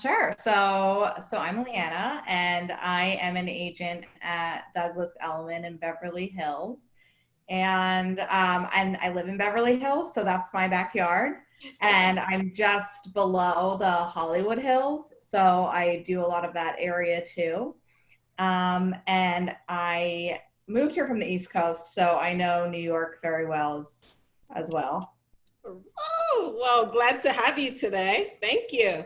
Sure. So I'm Leanna, and I am an agent at Douglas Elliman in Beverly Hills, and I live in Beverly Hills, so that's my backyard. And I'm just below the Hollywood Hills, so I do a lot of that area too. And I moved here from the East Coast, so I know New York very well as well. Oh, well, glad to have you today. Thank you.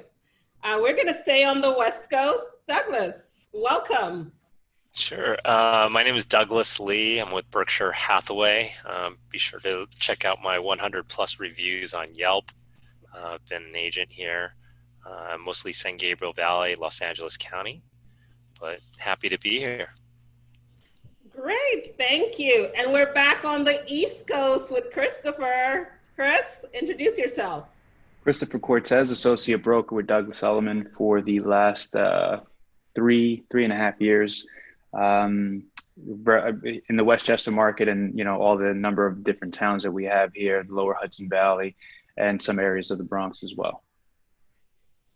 We're going to stay on the West Coast. Douglas, welcome. Sure. My name is Douglas Lee. I'm with Berkshire Hathaway. Be sure to check out my 100 plus reviews on Yelp. I've been an agent here, mostly San Gabriel Valley, Los Angeles County, but happy to be here. Great, thank you. And we're back on the East Coast with Christopher. Chris, introduce yourself. Christopher Cortez, associate broker with Douglas Elliman for the last three and a half years in the Westchester market, and all the number of different towns that we have here, the Lower Hudson Valley, and some areas of the Bronx as well.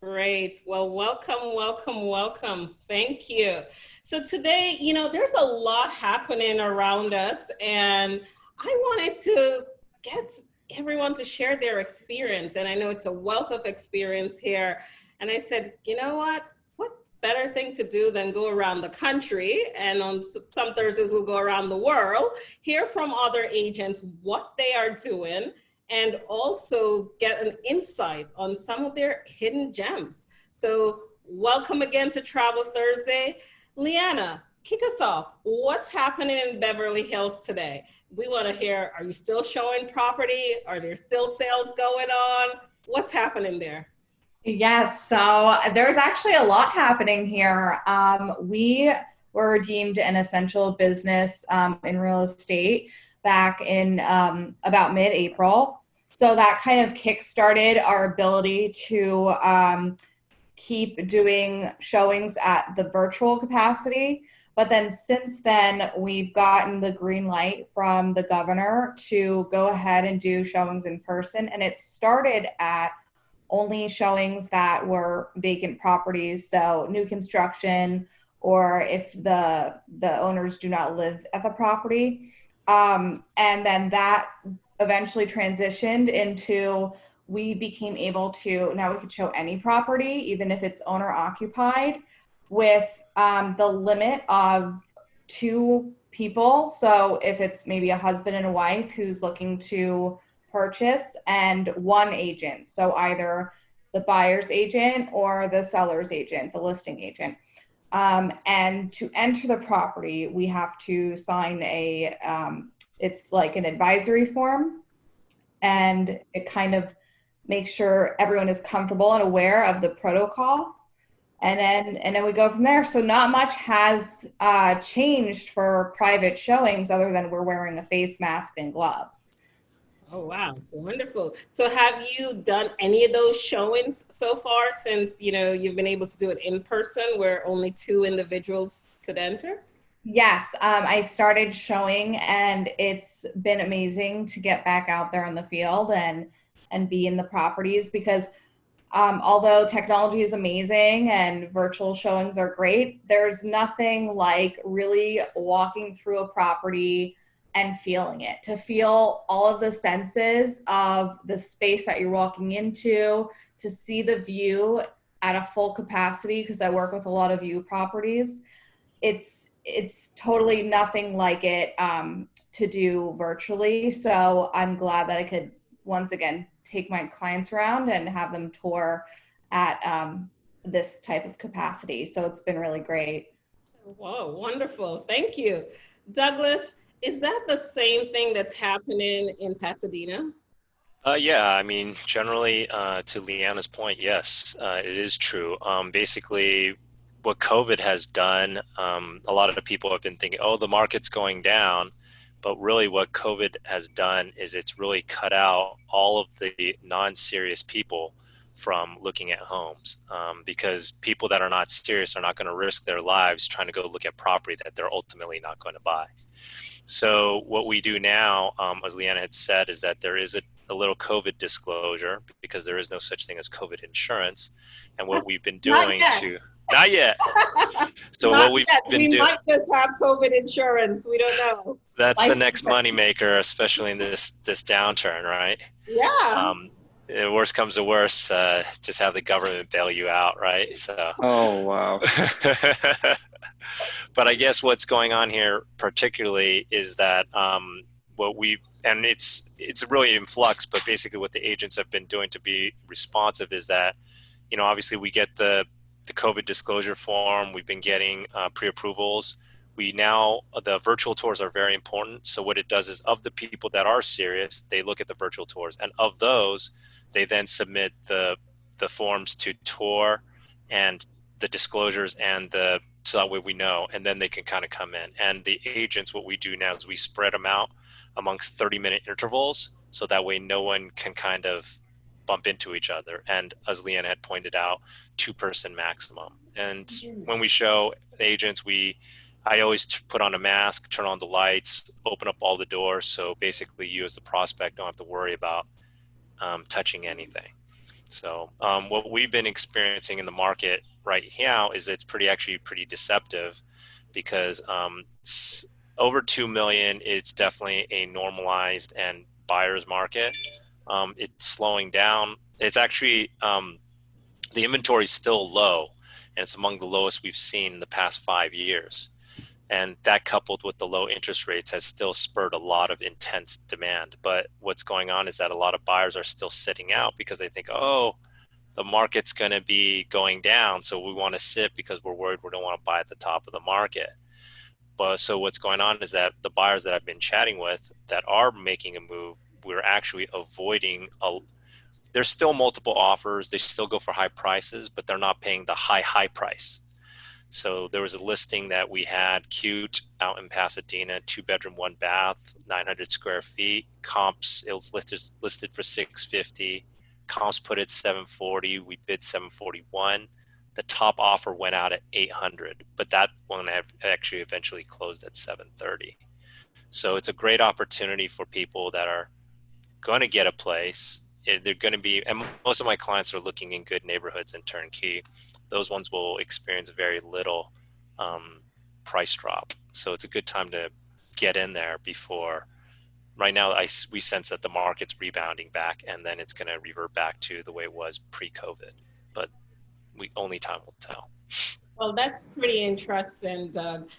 Great. Well, welcome, welcome, welcome. Thank you. So today, there's a lot happening around us, and I wanted to get everyone to share their experience. And I know it's a wealth of experience here. And I said, you know what better thing to do than go around the country, and on some Thursdays we'll go around the world, hear from other agents what they are doing, and also get an insight on some of their hidden gems. So welcome again to Travel Thursday. Leanna, kick us off. What's happening in Beverly Hills today? We want to hear, are you still showing property? Are there still sales going on? What's happening there? Yes, so there's actually a lot happening here. We were deemed an essential business in real estate back in about mid-April. So that kind of kickstarted our ability to keep doing showings at the virtual capacity. But then since then, we've gotten the green light from the governor to go ahead and do showings in person. And it started at only showings that were vacant properties, so new construction, or if the owners do not live at the property. And then that eventually transitioned into, we became able to, now we could show any property, even if it's owner occupied, with the limit of 2 people. So if it's maybe a husband and a wife who's looking to purchase, and 1 agent. So either the buyer's agent or the seller's agent, the listing agent. And to enter the property, we have to sign it's like an advisory form, and it kind of makes sure everyone is comfortable and aware of the protocol. And then we go from there. So not much has changed for private showings other than we're wearing a face mask and gloves. Oh, wow. Wonderful. So have you done any of those showings so far since, you've been able to do it in person where only 2 individuals could enter? Yes, I started showing, and it's been amazing to get back out there in the field and be in the properties, because although technology is amazing and virtual showings are great, there's nothing like really walking through a property and feeling it, to feel all of the senses of the space that you're walking into, to see the view at a full capacity, because I work with a lot of view properties. It's totally nothing like it to do virtually. So I'm glad that I could once again take my clients around and have them tour at this type of capacity. So it's been really great. Whoa, wonderful. Thank you. Douglas, is that the same thing that's happening in Pasadena? Yeah, I mean, generally, to Leanna's point, yes, it is true. Basically, what COVID has done, a lot of the people have been thinking, oh, the market's going down. But really what COVID has done is it's really cut out all of the non-serious people from looking at homes, because people that are not serious are not going to risk their lives trying to go look at property that they're ultimately not going to buy. So what we do now, as Leanna had said, is that there is a little COVID disclosure, because there is no such thing as COVID insurance. And what we've been Not doing yet. not yet. So Not what we've yet. been We doing, might just have COVID insurance. We don't know. that's the Life next moneymaker, especially in this downturn, right? Yeah. Worst comes to worst, just have the government bail you out, right? So, Oh, wow. but I guess what's going on here particularly is that what we, and it's really in flux, but basically what the agents have been doing to be responsive is that, obviously we get the COVID disclosure form, we've been getting pre-approvals. The virtual tours are very important. So what it does is, of the people that are serious, they look at the virtual tours, and of those, they then submit the forms to tour and the disclosures so that way we know, and then they can kind of come in. And the agents, what we do now is we spread them out amongst 30-minute intervals, so that way no one can kind of bump into each other. And as Leanne had pointed out, 2-person maximum. And when we show agents, I always put on a mask, turn on the lights, open up all the doors. So basically you as the prospect don't have to worry about touching anything. So what we've been experiencing in the market right now is it's actually pretty deceptive, because over 2 million is definitely a normalized and buyer's market. It's slowing down. It's actually, the inventory is still low, and it's among the lowest we've seen in the past 5 years. And that, coupled with the low interest rates, has still spurred a lot of intense demand. But what's going on is that a lot of buyers are still sitting out because they think, oh, the market's going to be going down, so we want to sit because we're worried we don't want to buy at the top of the market. But so what's going on is that the buyers that I've been chatting with that are making a move, we're actually avoiding there's still multiple offers. They still go for high prices, but they're not paying the high price. So there was a listing that we had, cute, out in Pasadena, 2-bedroom, 1-bath, 900 square feet. Comps, it was listed for $650. Comps put it $740. We bid $741. The top offer went out at $800, but that one actually eventually closed at $730. So it's a great opportunity for people that are going to get a place. They're going to be, and most of my clients are looking in good neighborhoods and turnkey. Those ones will experience very little price drop. So it's a good time to get in there before. Right now, we sense that the market's rebounding back, and then it's going to revert back to the way it was pre-COVID. But only time will tell. Well, that's pretty interesting, Doug,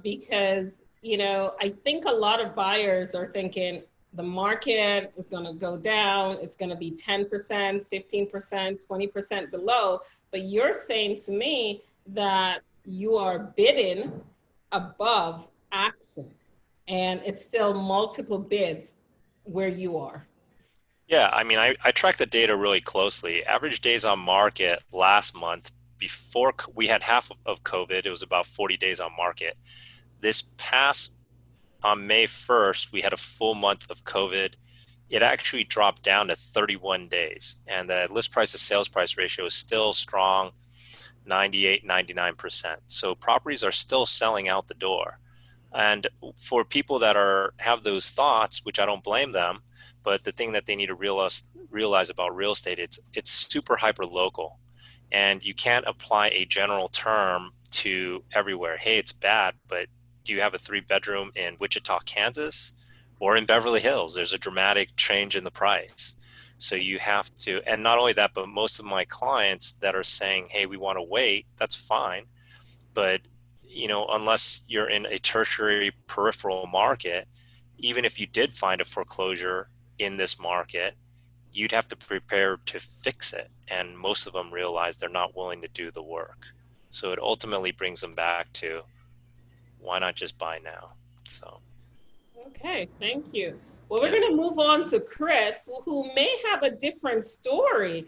because, I think a lot of buyers are thinking the market is going to go down. It's going to be 10%, 15%, 20% below. But you're saying to me that you are bidding above accent, and it's still multiple bids where you are. Yeah, I mean, I track the data really closely. Average days on market last month, before we had half of COVID, it was about 40 days on market. This past, on May 1st, we had a full month of COVID. It actually dropped down to 31 days. And the list price to sales price ratio is still strong, 98, 99%. So properties are still selling out the door. And for people that have those thoughts, which I don't blame them, but the thing that they need to realize about real estate, it's super hyper local, and you can't apply a general term to everywhere. Hey, it's bad, but do you have a 3-bedroom in Wichita, Kansas, or in Beverly Hills? There's a dramatic change in the price. So you have to, and not only that, but most of my clients that are saying, hey, we want to wait, that's fine. But, unless you're in a tertiary peripheral market, even if you did find a foreclosure in this market, you'd have to prepare to fix it. And most of them realize they're not willing to do the work. So it ultimately brings them back to, why not just buy now? So. Okay, thank you. Well, we're Yeah. going to move on to Chris, who may have a different story.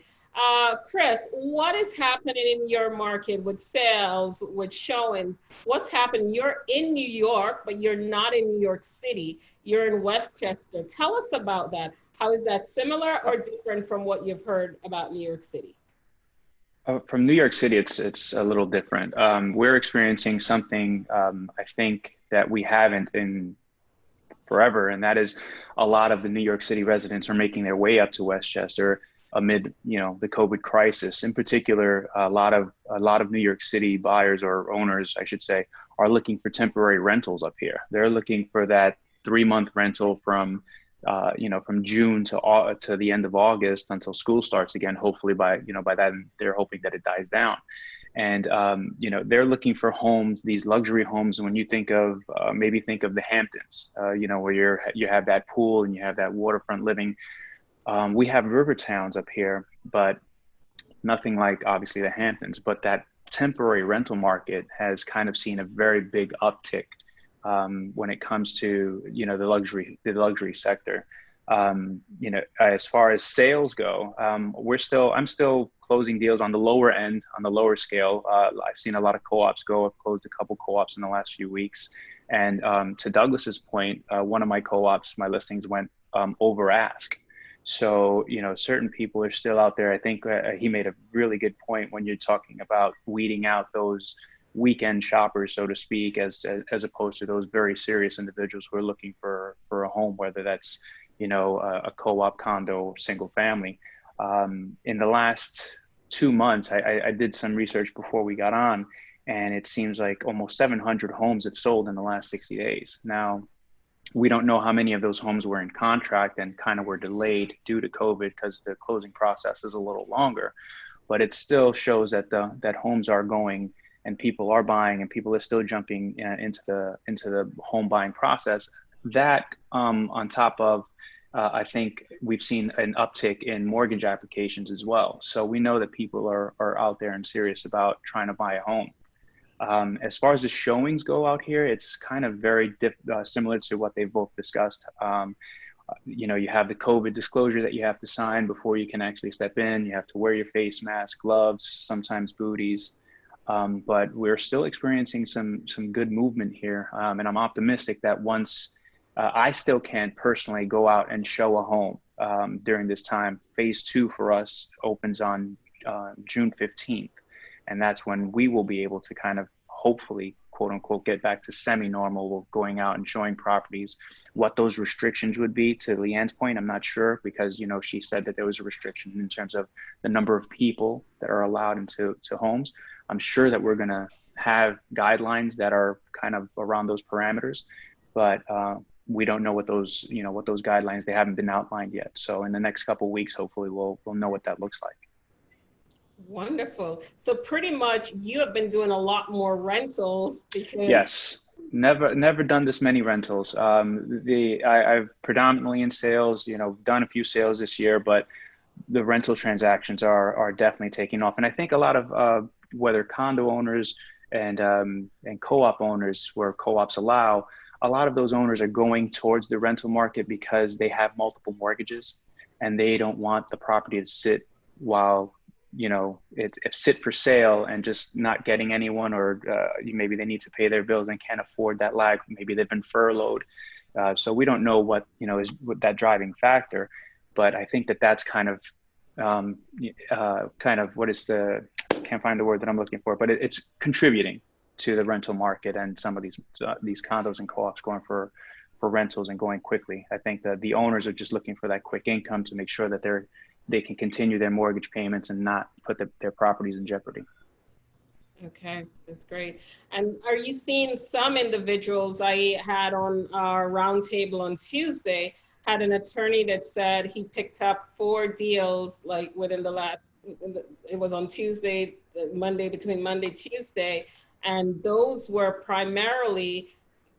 Chris, what is happening in your market with sales, with showings? What's happening? You're in New York, but you're not in New York City. You're in Westchester. Tell us about that. How is that similar or different from what you've heard about New York City? From New York City, it's a little different. We're experiencing something I think that we haven't in forever. And that is a lot of the New York City residents are making their way up to Westchester amid, the COVID crisis. In particular, a lot of New York City buyers or owners, I should say, are looking for temporary rentals up here. They're looking for that 3-month rental from from June to the end of August until school starts again. Hopefully by then they're hoping that it dies down. And they're looking for homes, these luxury homes. And when you think of maybe think of the Hamptons, where you have that pool and you have that waterfront living. We have river towns up here, but nothing like obviously the Hamptons. But that temporary rental market has kind of seen a very big uptick when it comes to the luxury sector. As far as sales go, I'm still closing deals on the lower end, on the lower scale. I've seen a lot of co-ops go. I've closed a couple co-ops in the last few weeks. And to Douglas's point, one of my co-ops, my listings went over ask. So, certain people are still out there. I think he made a really good point when you're talking about weeding out those weekend shoppers, so to speak, as opposed to those very serious individuals who are looking for a home, whether that's, a co-op, condo, single family. In the last 2 months, I did some research before we got on, and it seems like almost 700 homes have sold in the last 60 days. Now, we don't know how many of those homes were in contract and kind of were delayed due to COVID because the closing process is a little longer, but it still shows that that homes are going and people are buying and people are still jumping into the home buying process. That on top of, I think we've seen an uptick in mortgage applications as well. So we know that people are out there and serious about trying to buy a home. As far as the showings go out here, it's kind of very similar to what they've both discussed. You have the COVID disclosure that you have to sign before you can actually step in. You have to wear your face mask, gloves, sometimes booties. But we're still experiencing some good movement here. And I'm optimistic that once I still can't personally go out and show a home during this time. Phase 2 for us opens on June 15th. And that's when we will be able to kind of hopefully, quote unquote, get back to semi-normal, going out and showing properties. What those restrictions would be, to Leanne's point, I'm not sure, because, she said that there was a restriction in terms of the number of people that are allowed into homes. I'm sure that we're going to have guidelines that are kind of around those parameters, but we don't know what those guidelines, they haven't been outlined yet. So in the next couple of weeks, hopefully we'll know what that looks like. Wonderful. So pretty much you have been doing a lot more rentals because... Yes, never done this many rentals. I've predominantly in sales, done a few sales this year, but the rental transactions are definitely taking off. And I think a lot of whether condo owners and co-op owners, where co-ops allow, a lot of those owners are going towards the rental market because they have multiple mortgages and they don't want the property to sit while it's sit for sale and just not getting anyone, or maybe they need to pay their bills and can't afford that lag. Maybe they've been furloughed. So we don't know what, is that driving factor, but I think that's kind of what is I can't find the word that I'm looking for, but it's contributing to the rental market and some of these condos and co-ops going for rentals and going quickly. I think that the owners are just looking for that quick income to make sure that they can continue their mortgage payments and not put their properties in jeopardy. Okay, that's great. And are you seeing some individuals? I had on our roundtable on Tuesday, had an attorney that said he picked up 4 deals like within it was on Tuesday, between Monday, Tuesday. And those were primarily,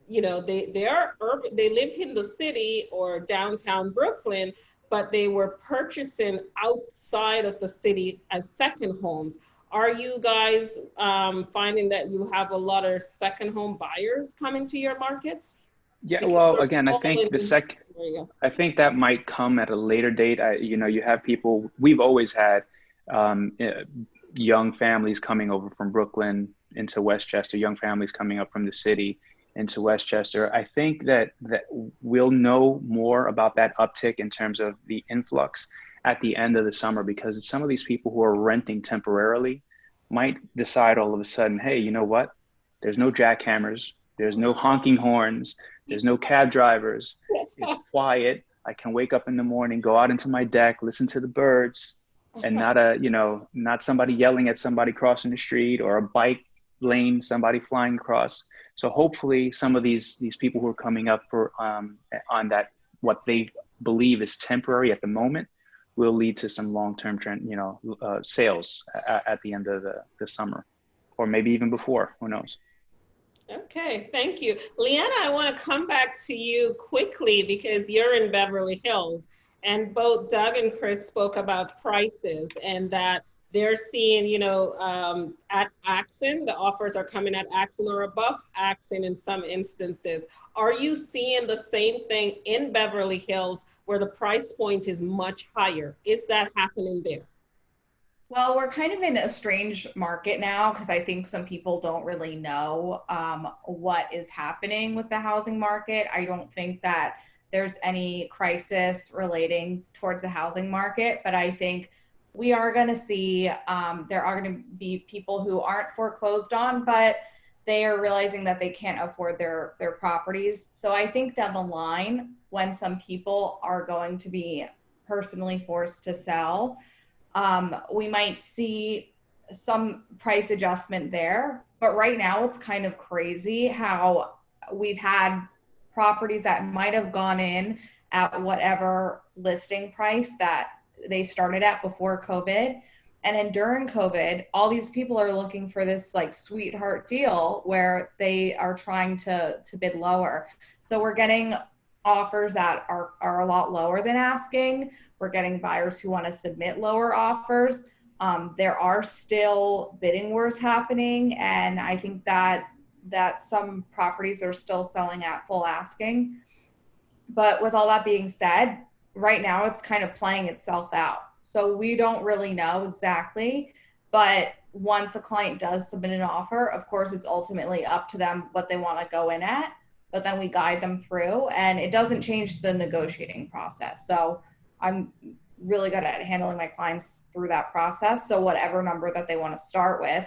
they are urban, they live in the city or downtown Brooklyn, but they were purchasing outside of the city as second homes. Are you guys finding that you have a lot of second home buyers coming to your markets? Yeah, well, again, I think I think that might come at a later date. You have people, we've always had young families coming over from Brooklyn into Westchester, young families coming up from the city into Westchester. I think that we'll know more about that uptick in terms of the influx at the end of the summer, because some of these people who are renting temporarily might decide all of a sudden, hey, you know what? There's no jackhammers, there's no honking horns, There's no cab drivers. It's quiet. I can wake up in the morning, go out into my deck, listen to the birds, and not somebody yelling at somebody crossing the street, or a bike lane, somebody flying across. So hopefully some of these people who are coming up for on that, what they believe is temporary at the moment, will lead to some long-term trend, sales at the end of the summer, or maybe even before, who knows. Okay, thank you. Leanna, I want to come back to you quickly because you're in Beverly Hills, and both Doug and Chris spoke about prices and that they're seeing, at Axon, the offers are coming at Axon or above Axon in some instances. Are you seeing the same thing in Beverly Hills where the price point is much higher? Is that happening there? Well, we're kind of in a strange market now because I think some people don't really know what is happening with the housing market. I don't think that there's any crisis relating towards the housing market, but I think we are going to see there are going to be people who aren't foreclosed on, but they are realizing that they can't afford their properties. So I think down the line, when some people are going to be personally forced to sell, we might see some price adjustment there. But right now it's kind of crazy how we've had properties that might have gone in at whatever listing price that they started at before COVID. And then during COVID, all these people are looking for this like sweetheart deal where they are trying to bid lower. So we're getting offers that are a lot lower than asking. We're getting buyers who want to submit lower offers. There are still bidding wars happening, and I think that some properties are still selling at full asking. But with all that being said, right now it's kind of playing itself out. So we don't really know exactly, but once a client does submit an offer, of course, it's ultimately up to them what they want to go in at, but then we guide them through, and it doesn't change the negotiating process. So I'm really good at handling my clients through that process. So whatever number that they want to start with,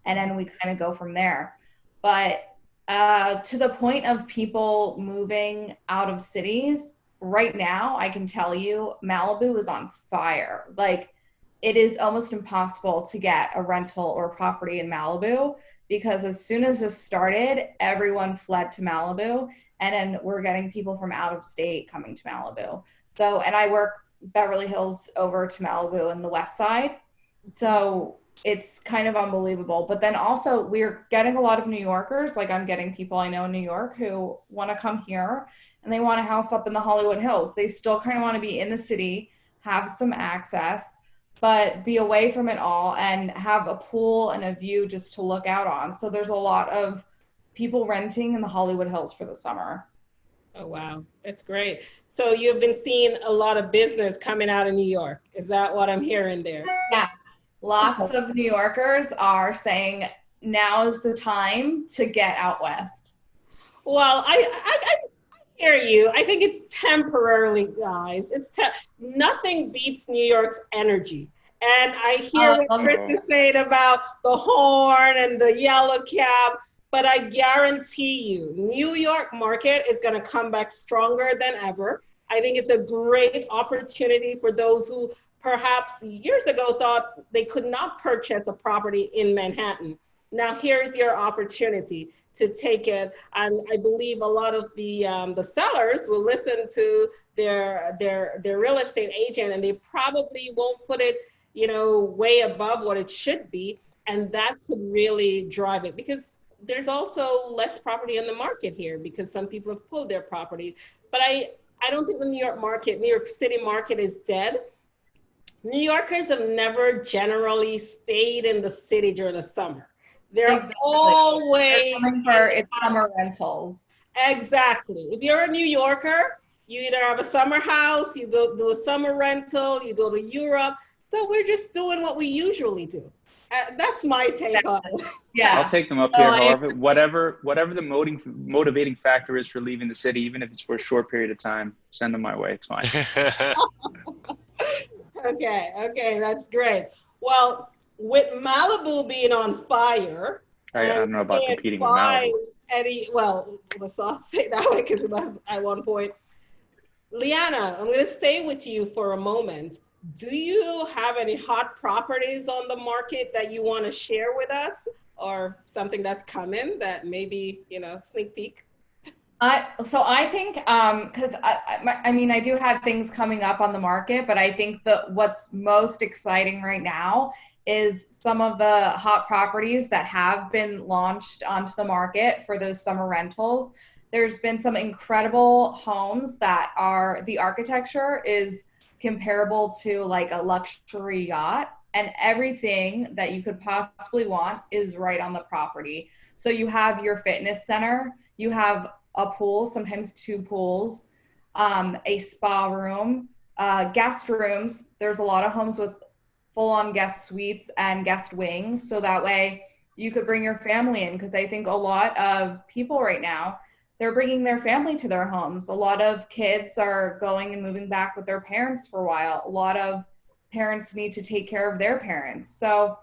and then we kind of go from there. But to the point of people moving out of cities, right now, I can tell you Malibu is on fire. Like, it is almost impossible to get a rental or property in Malibu because as soon as this started, everyone fled to Malibu, and then we're getting people from out of state coming to Malibu. So, and I work Beverly Hills over to Malibu in the West Side. So it's kind of unbelievable. But then also we're getting a lot of New Yorkers. Like, I'm getting people I know in New York who want to come here and they want a house up in the Hollywood Hills. They still kind of want to be in the city, have some access, but be away from it all and have a pool and a view just to look out on. So there's a lot of people renting in the Hollywood Hills for the summer. Oh, wow. That's great. So you've been seeing a lot of business coming out of New York. Is that what I'm hearing there? Yes. Lots of New Yorkers are saying now is the time to get out west. Well, I hear you. I think it's temporarily, guys. Nothing beats New York's energy. And I hear what Chris is saying about the horn and the yellow cab. But I guarantee you, New York market is going to come back stronger than ever. I think it's a great opportunity for those who perhaps years ago thought they could not purchase a property in Manhattan. Now here's your opportunity to take it. And I believe a lot of the sellers will listen to their real estate agent, and they probably won't put it, way above what it should be. And that could really drive it, because there's also less property on the market here because some people have pulled their property. But I don't think the New York City market is dead. New Yorkers have never generally stayed in the city during the summer. They're always coming for its summer rentals. Exactly. If you're a New Yorker, you either have a summer house, you go do a summer rental, you go to Europe. So we're just doing what we usually do. That's my take on it. Yeah, I'll take them up here. However, whatever the motivating factor is for leaving the city, even if it's for a short period of time, send them my way. It's fine. Okay, that's great. Well, with Malibu being on fire, I don't know about competing with Malibu. well, let's not say it that way because it was at one point. Liana, I'm going to stay with you for a moment. Do you have any hot properties on the market that you want to share with us, or something that's coming that maybe, sneak peek? I think because I mean I do have things coming up on the market, but I think that what's most exciting right now is some of the hot properties that have been launched onto the market for those summer rentals. There's been some incredible homes that are the architecture is comparable to like a luxury yacht, and everything that you could possibly want is right on the property. So you have your fitness center, you have a pool, sometimes two pools, a spa room, guest rooms. There's a lot of homes with full-on guest suites and guest wings, so that way you could bring your family in, because I think a lot of people right now, they're bringing their family to their homes. A lot of kids are going and moving back with their parents for a while. A lot of parents need to take care of their parents. So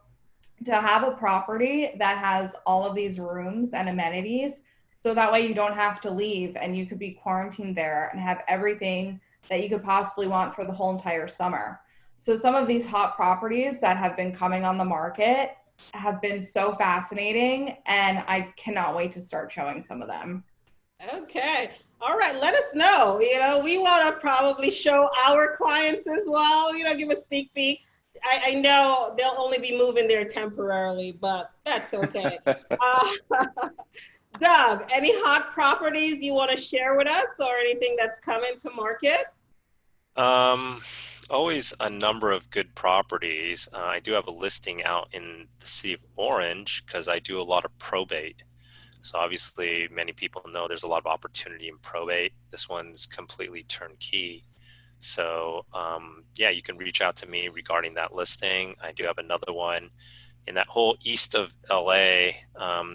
to have a property that has all of these rooms and amenities, so that way you don't have to leave and you could be quarantined there and have everything that you could possibly want for the whole entire summer. So some of these hot properties that have been coming on the market have been so fascinating, and I cannot wait to start showing some of them. Okay. All right. Let us know. We want to probably show our clients as well, give a sneak peek. I know they'll only be moving there temporarily, but that's okay. Doug, any hot properties you want to share with us, or anything that's coming to market? Always a number of good properties. I do have a listing out in the city of Orange because I do a lot of probate. So obviously many people know there's a lot of opportunity in probate. This one's completely turnkey. So yeah, you can reach out to me regarding that listing. I do have another one in that whole east of LA.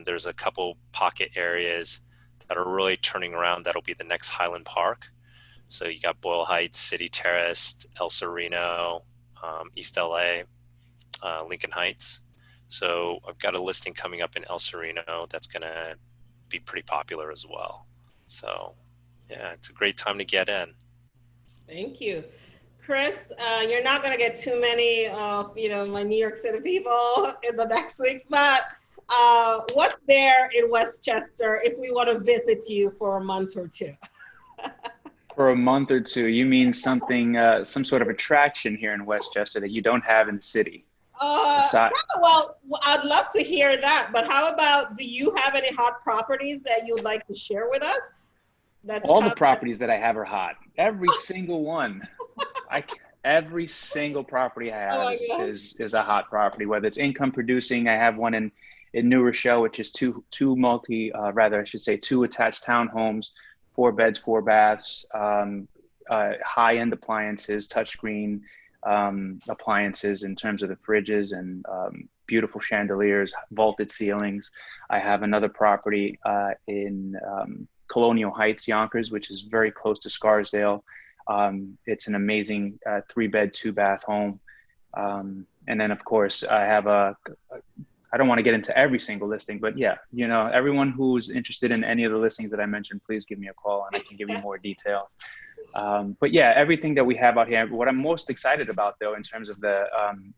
There's a couple pocket areas that are really turning around. That'll be the next Highland Park. So you got Boyle Heights, City Terrace, El Sereno, East LA, Lincoln Heights. So I've got a listing coming up in El Sereno that's going to be pretty popular as well. So yeah, it's a great time to get in. Thank you. Chris, you're not going to get too many of, my New York City people in the next weeks, but what's there in Westchester if we want to visit you for a month or two? For a month or two, you mean something, some sort of attraction here in Westchester that you don't have in the city? Well, I'd love to hear that, but how about, do you have any hot properties that you'd like to share with us? All the properties that I have are hot. Every single one. Every single property I have is a hot property, whether it's income producing. I have one in New Rochelle, which is two attached townhomes, 4 beds, 4 baths, high-end appliances, touchscreen appliances in terms of the fridges, and beautiful chandeliers, vaulted ceilings. I have another property in Colonial Heights, Yonkers, which is very close to Scarsdale. It's an amazing 3-bed, 2-bath home. And then of course I have I don't want to get into every single listing, but yeah, everyone who's interested in any of the listings that I mentioned, please give me a call and I can give you more details. But yeah, everything that we have out here. What I'm most excited about though, in terms of the,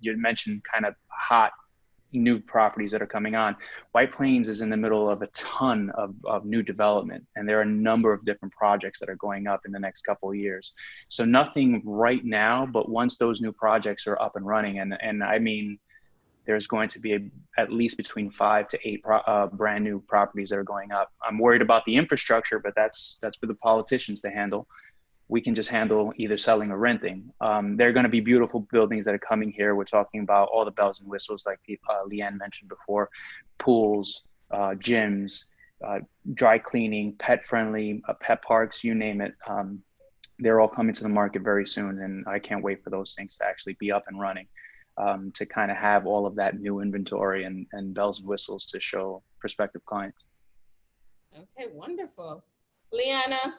you mentioned kind of hot new properties that are coming on. White Plains is in the middle of a ton of new development, and there are a number of different projects that are going up in the next couple of years. So nothing right now, but once those new projects are up and running, and I mean, there's going to be at least between 5 to 8 brand new properties that are going up. I'm worried about the infrastructure, but that's for the politicians to handle. We can just handle either selling or renting. There are going to be beautiful buildings that are coming here. We're talking about all the bells and whistles, like Leanne mentioned before: pools, gyms, dry cleaning, pet friendly, pet parks, you name it. They're all coming to the market very soon, and I can't wait for those things to actually be up and running, to kind of have all of that new inventory and bells and whistles to show prospective clients. Okay, wonderful. Leanna,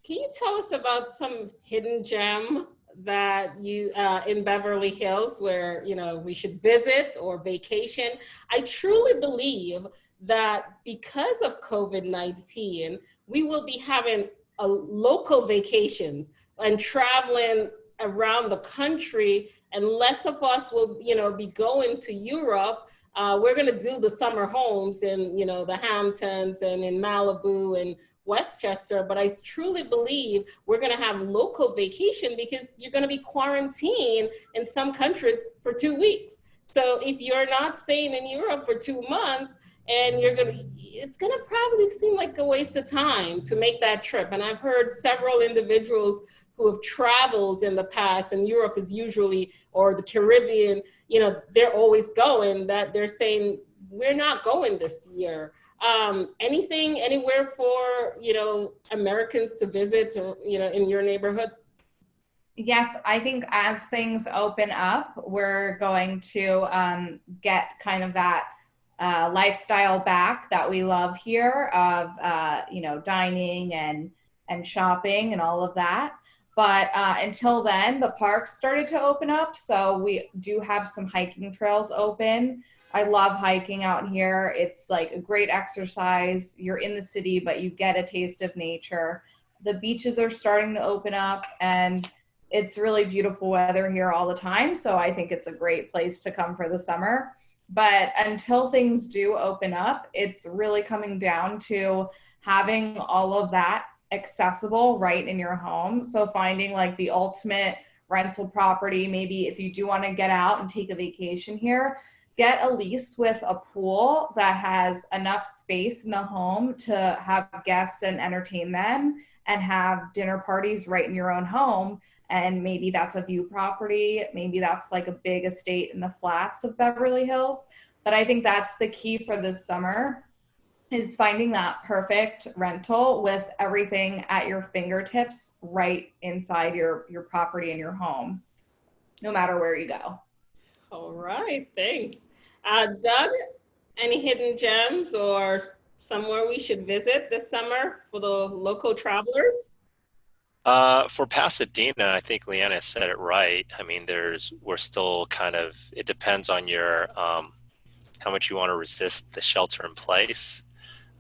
can you tell us about some hidden gem that you in Beverly Hills where we should visit or vacation? I truly believe that because of COVID-19, we will be having a local vacations and traveling around the country, and less of us will, be going to Europe. We're going to do the summer homes in, the Hamptons and in Malibu and Westchester, but I truly believe we're going to have local vacation because you're going to be quarantined in some countries for 2 weeks. So if you're not staying in Europe for 2 months, and it's gonna probably seem like a waste of time to make that trip. And I've heard several individuals who have traveled in the past, and Europe is usually, or the Caribbean, they're always going, that they're saying, we're not going this year. Anything, anywhere for, Americans to visit, or, in your neighborhood? Yes, I think as things open up, we're going to get kind of that lifestyle back that we love here of, dining and shopping and all of that. But until then, the parks started to open up. So we do have some hiking trails open. I love hiking out here. It's like a great exercise. You're in the city, but you get a taste of nature. The beaches are starting to open up, and it's really beautiful weather here all the time. So I think it's a great place to come for the summer. But until things do open up, it's really coming down to having all of that accessible right in your home. So finding like the ultimate rental property, maybe if you do want to get out and take a vacation here, get a lease with a pool that has enough space in the home to have guests and entertain them, and have dinner parties right in your own home. And maybe that's a view property. Maybe that's like a big estate in the flats of Beverly Hills. But I think that's the key for this summer, is finding that perfect rental with everything at your fingertips right inside your property and your home, no matter where you go. All right, thanks. Doug, any hidden gems or somewhere we should visit this summer for the local travelers? For Pasadena, I think Leanna said it right. I mean, we're still kind of, it depends on your, how much you want to resist the shelter in place.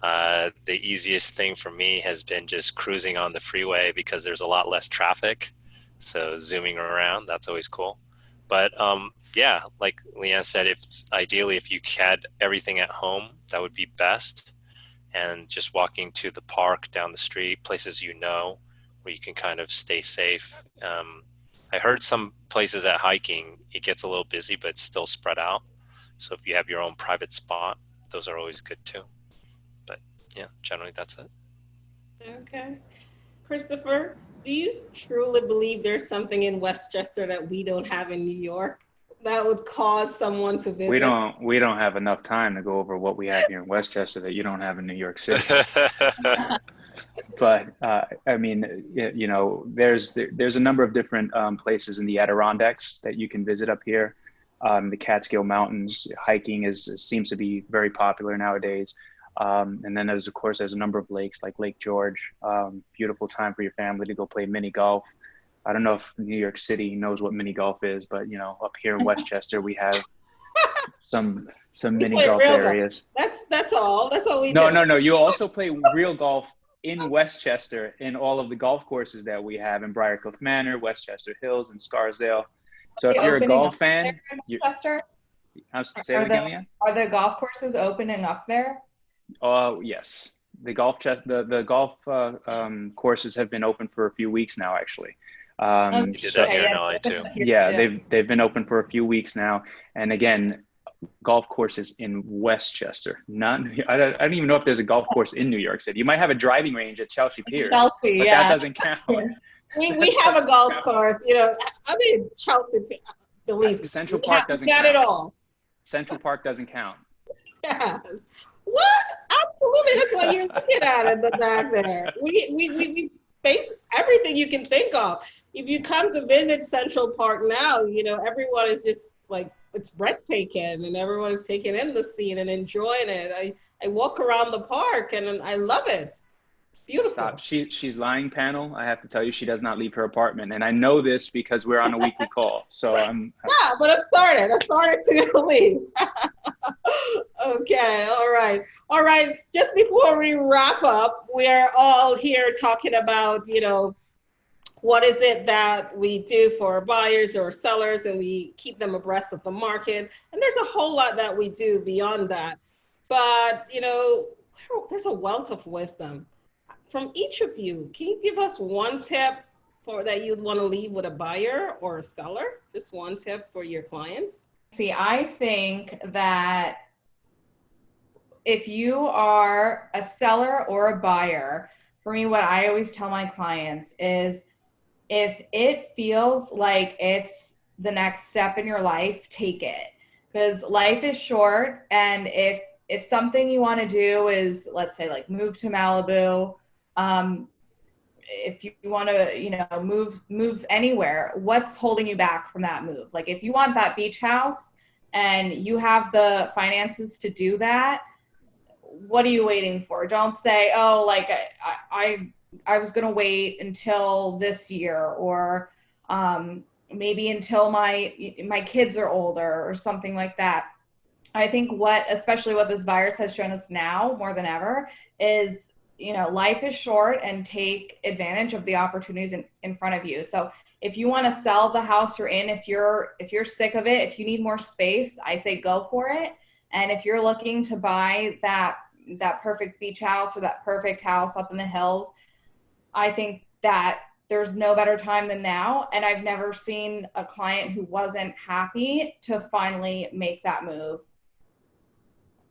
The easiest thing for me has been just cruising on the freeway because there's a lot less traffic. So zooming around, that's always cool. But yeah, like Leanne said, ideally, if you had everything at home, that would be best. And just walking to the park down the street, places where you can kind of stay safe. I heard some places at hiking, it gets a little busy, but it's still spread out. So if you have your own private spot, those are always good too. But yeah, generally that's it. Okay. Christopher, do you truly believe there's something in Westchester that we don't have in New York that would cause someone to visit? We don't have enough time to go over what we have here in Westchester that you don't have in New York City. But I mean, there's a number of different places in the Adirondacks that you can visit up here. The Catskill Mountains, hiking seems to be very popular nowadays. And then there's a number of lakes like Lake George. Beautiful time for your family to go play mini golf. I don't know if New York City knows what mini golf is, but up here in Westchester we have some mini golf areas. That's all we do. No. You also play real golf in Westchester in all of the golf courses that we have in Briarcliff Manor, Westchester Hills, and Scarsdale. So if you're a golf fan, Westchester? Say it again, Leanne? Are the golf courses opening up there? Oh, yes. The golf courses have been open for a few weeks now, actually. We did that here in LA too. Yeah, they've been open for a few weeks now. And again, golf courses in Westchester. I don't even know if there's a golf course in New York City. You might have a driving range at Chelsea Piers, but that doesn't count. We have a golf course, Chelsea, believe Central Park doesn't count. Got it all. Central Park doesn't count. Yes. What? Absolutely. That's why you're looking at it in the back there. We face everything you can think of. If you come to visit Central Park now, everyone is just like, it's breathtaking, and everyone is taking in the scene and enjoying it. I walk around the park and I love it. It's beautiful. Stop. She's lying, panel. I have to tell you, she does not leave her apartment, and I know this because we're on a weekly call. So but I started to leave. Okay, all right. right. All right. Just before we wrap up, we're all here talking about, what is it that we do for buyers or sellers, and we keep them abreast of the market. And there's a whole lot that we do beyond that. But, there's a wealth of wisdom from each of you. Can you give us one tip that you'd want to leave with a buyer or a seller? Just one tip for your clients? See, I think that if you are a seller or a buyer, for me, what I always tell my clients is if it feels like it's the next step in your life, take it. Because life is short. And if something you want to do is, let's say, like move to Malibu, if you want to, move anywhere, what's holding you back from that move? Like if you want that beach house and you have the finances to do that, what are you waiting for? Don't say, oh, like I was going to wait until this year, or maybe until my kids are older or something like that. I think especially what this virus has shown us now more than ever is, life is short, and take advantage of the opportunities in front of you. So if you want to sell the house you're in, if you're sick of it, if you need more space, I say go for it. And if you're looking to buy that perfect beach house or that perfect house up in the hills, I think that there's no better time than now. And I've never seen a client who wasn't happy to finally make that move.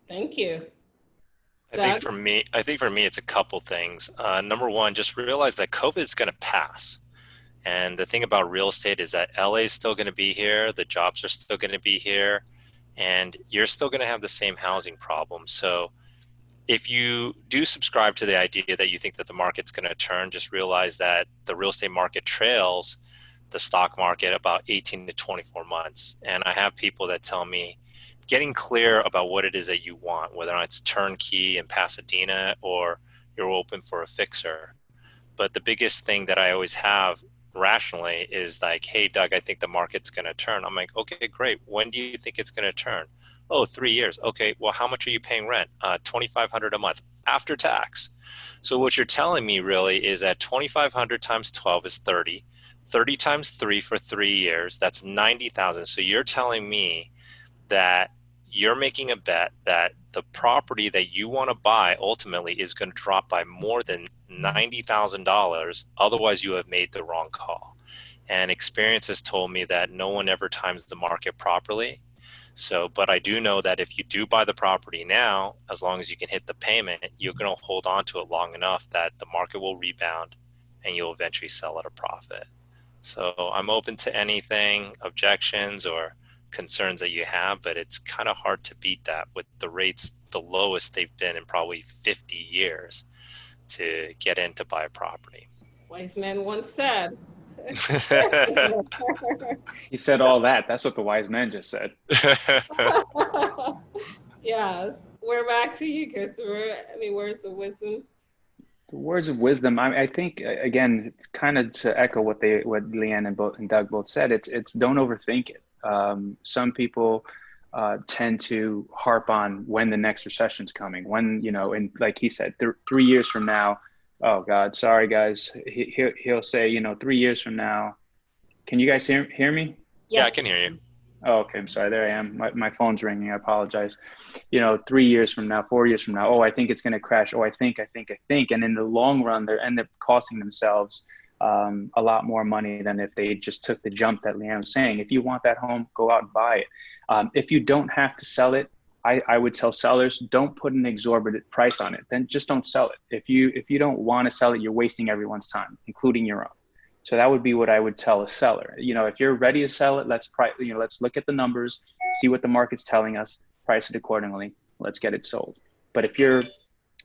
Thank you. I think for me, it's a couple things. Number one, just realize that COVID is going to pass. And the thing about real estate is that LA is still going to be here. The jobs are still going to be here. And you're still going to have the same housing problems. So if you do subscribe to the idea that you think that the market's going to turn, just realize that the real estate market trails the stock market about 18 to 24 months. And I have people that tell me, getting clear about what it is that you want, whether or not it's turnkey in Pasadena or you're open for a fixer. But the biggest thing that I always have rationally is like, hey, Doug, I think the market's going to turn. I'm like, okay, great. When do you think it's going to turn? Oh, 3 years. Okay, well, how much are you paying rent? $2,500 a month after tax. So what you're telling me really is that 2,500 times 12 is 30. 30 times 3 for 3 years, that's 90,000. So you're telling me that you're making a bet that the property that you want to buy ultimately is going to drop by more than $90,000. Otherwise, you have made the wrong call. And experience has told me that no one ever times the market properly. So, but I do know that if you do buy the property now, as long as you can hit the payment, you're going to hold on to it long enough that the market will rebound and you'll eventually sell at a profit. So I'm open to anything, objections or concerns that you have, but it's kind of hard to beat that with the rates the lowest they've been in probably 50 years to get in to buy a property. Wise man once said. He said all that. That's what the wise man just said. Yes. We're back to you, Christopher. Any words of wisdom? The words of wisdom. I think again, kind of to echo what Leanne and Doug both said. It's don't overthink it. Some people tend to harp on when the next recession's coming. When and like he said, 3 years from now. Oh God, sorry guys. He'll say 3 years from now. Can you guys hear me? Yes. Yeah, I can hear you. Oh, okay. I'm sorry. There I am. My phone's ringing. I apologize. 3 years from now, 4 years from now. Oh, I think it's going to crash. Oh, I think. And in the long run, they end up costing themselves a lot more money than if they just took the jump that Leanne was saying. If you want that home, go out and buy it. If you don't have to sell it, I would tell sellers, don't put an exorbitant price on it. Then just don't sell it. If you don't want to sell it, you're wasting everyone's time, including your own. So that would be what I would tell a seller. If you're ready to sell it, let's look at the numbers, see what the market's telling us, price it accordingly. Let's get it sold. But if you're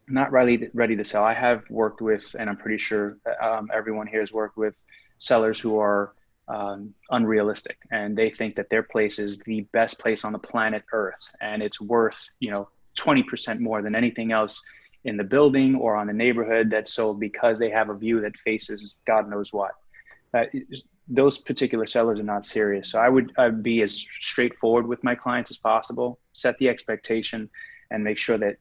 not ready to sell, I have worked with, and I'm pretty sure everyone here has worked with sellers who are unrealistic, and they think that their place is the best place on the planet Earth, and it's worth 20% more than anything else in the building or on the neighborhood that's sold because they have a view that faces God knows what. Those particular sellers are not serious. So I'd be as straightforward with my clients as possible, set the expectation, and make sure that,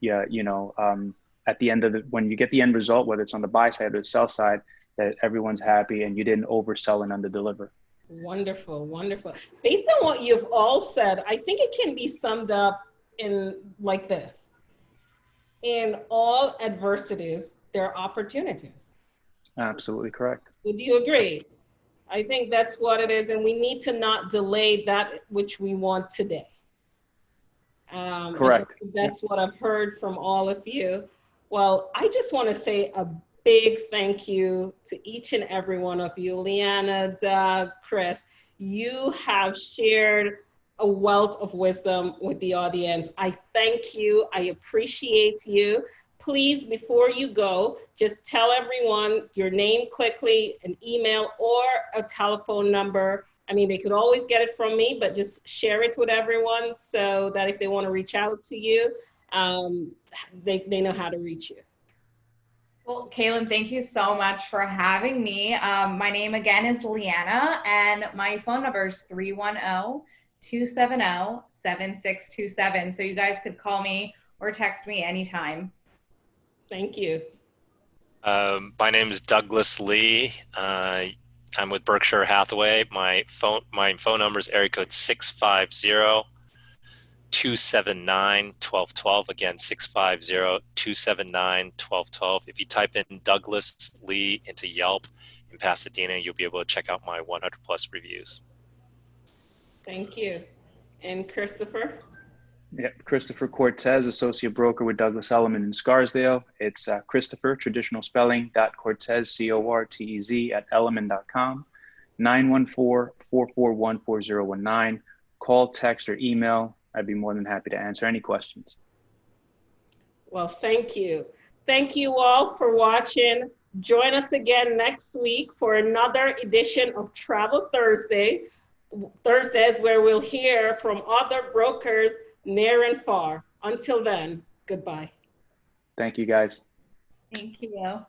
at the end of when you get the end result, whether it's on the buy side or the sell side, that everyone's happy and you didn't oversell and underdeliver. Wonderful, wonderful. Based on what you've all said, I think it can be summed up in like this. In all adversities, there are opportunities. Absolutely correct. Would you agree? I think that's what it is, and we need to not delay that which we want today. Correct. That's what I've heard from all of you. Well, I just want to say a big thank you to each and every one of you. Leanna, Doug, Chris, you have shared a wealth of wisdom with the audience. I thank you. I appreciate you. Please, before you go, just tell everyone your name quickly, an email or a telephone number. I mean, they could always get it from me, but just share it with everyone so that if they want to reach out to you, they know how to reach you. Well, Kaylin, thank you so much for having me. My name again is Leanna, and my phone number is 310-270-7627. So you guys could call me or text me anytime. Thank you. My name is Douglas Lee. I'm with Berkshire Hathaway. My phone number is area code 650-279-1212. Again, 650-279-1212. If you type in Douglas Lee into Yelp in Pasadena, you'll be able to check out my 100 plus reviews. Thank you. And Christopher? Yeah, Christopher Cortez, associate broker with Douglas Elliman in Scarsdale. It's Christopher, traditional spelling, .Cortez, C-O-R-T-E-Z @elliman.com, 914-441-4019. Call, text, or email. I'd be more than happy to answer any questions. Well, thank you. Thank you all for watching. Join us again next week for another edition of Travel Thursdays, where we'll hear from other brokers near and far. Until then, goodbye. Thank you, guys. Thank you.